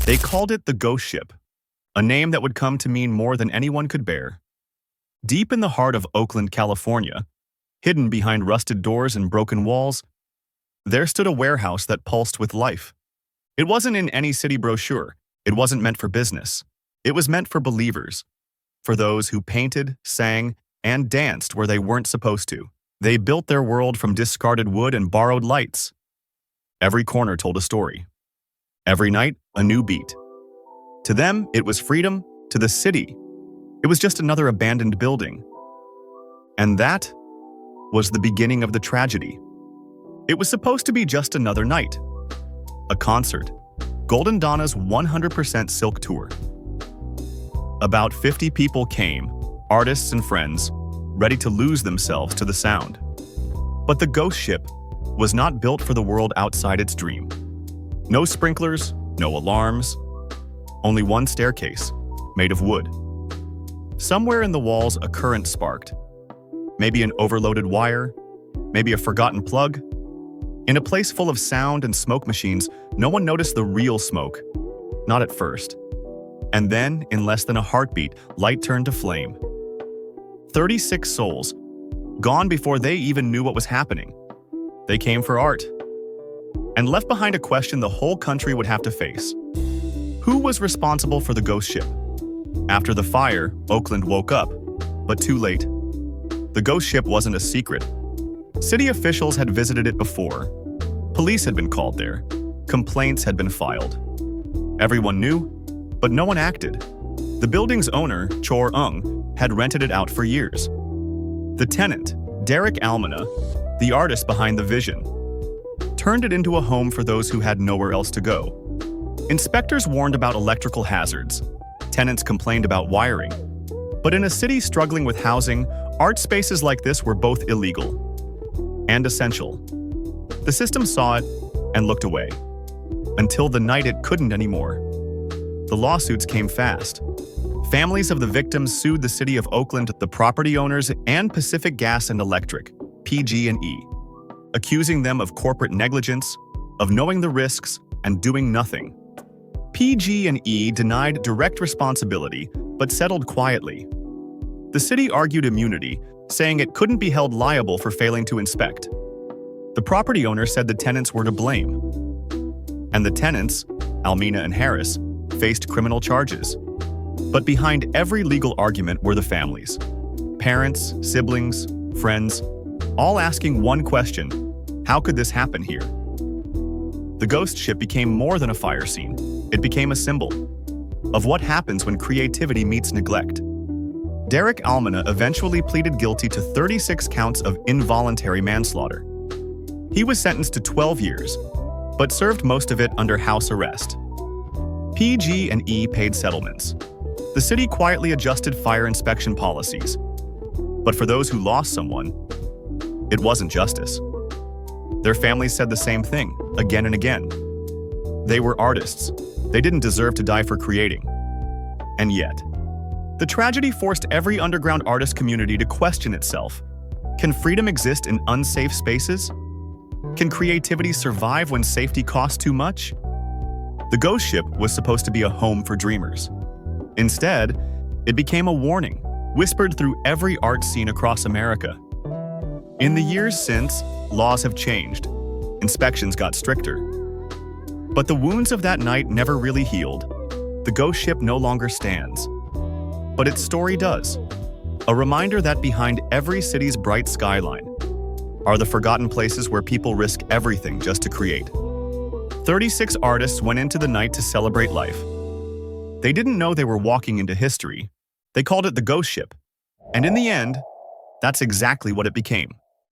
They called it the Ghost Ship, a name that would come to mean more than anyone could bear. Deep in the heart of Oakland, California, hidden behind rusted doors and broken walls, there stood a warehouse that pulsed with life. It wasn't in any city brochure. It wasn't meant for business. It was meant for believers, for those who painted, sang, and danced where they weren't supposed to. They built their world from discarded wood and borrowed lights. Every corner told a story. Every night, a new beat. To them, it was freedom. To the city, it was just another abandoned building. And that was the beginning of the tragedy. It was supposed to be just another night. A concert. Golden Donna's 100% Silk Tour. About 50 people came, artists and friends, ready to lose themselves to the sound. But the Ghost Ship was not built for the world outside its dream. No sprinklers, no alarms, only one staircase, made of wood. Somewhere in the walls, a current sparked. Maybe an overloaded wire, maybe a forgotten plug. In a place full of sound and smoke machines, no one noticed the real smoke. Not at first. And then, in less than a heartbeat, light turned to flame. 36 souls, gone before they even knew what was happening. They came for art, and left behind a question the whole country would have to face. Who was responsible for the Ghost Ship? After the fire, Oakland woke up, but too late. The Ghost Ship wasn't a secret. City officials had visited it before. Police had been called there. Complaints had been filed. Everyone knew, but no one acted. The building's owner, Chor Ung, had rented it out for years. The tenant, Derek Almana, the artist behind the vision, turned it into a home for those who had nowhere else to go. Inspectors warned about electrical hazards. Tenants complained about wiring. But in a city struggling with housing, art spaces like this were both illegal and essential. The system saw it and looked away, until the night it couldn't anymore. The lawsuits came fast. Families of the victims sued the city of Oakland, the property owners, and Pacific Gas and Electric, PG&E, accusing them of corporate negligence, of knowing the risks, and doing nothing. PG&E denied direct responsibility, but settled quietly. The city argued immunity, saying it couldn't be held liable for failing to inspect. The property owner said the tenants were to blame. And the tenants, Almina and Harris, faced criminal charges. But behind every legal argument were the families. Parents, siblings, friends, all asking one question: how could this happen here? The Ghost Ship became more than a fire scene. It became a symbol of what happens when creativity meets neglect. Derek Almana eventually pleaded guilty to 36 counts of involuntary manslaughter. He was sentenced to 12 years, but served most of it under house arrest. PG&E paid settlements. The city quietly adjusted fire inspection policies. But for those who lost someone, it wasn't justice. Their families said the same thing, again and again. They were artists. They didn't deserve to die for creating. And yet, the tragedy forced every underground artist community to question itself. Can freedom exist in unsafe spaces? Can creativity survive when safety costs too much? The Ghost Ship was supposed to be a home for dreamers. Instead, it became a warning, whispered through every art scene across America. In the years since, laws have changed. Inspections got stricter. But the wounds of that night never really healed. The Ghost Ship no longer stands. But its story does. A reminder that behind every city's bright skyline are the forgotten places where people risk everything just to create. 36 artists went into the night to celebrate life. They didn't know they were walking into history. They called it the Ghost Ship. And in the end, that's exactly what it became.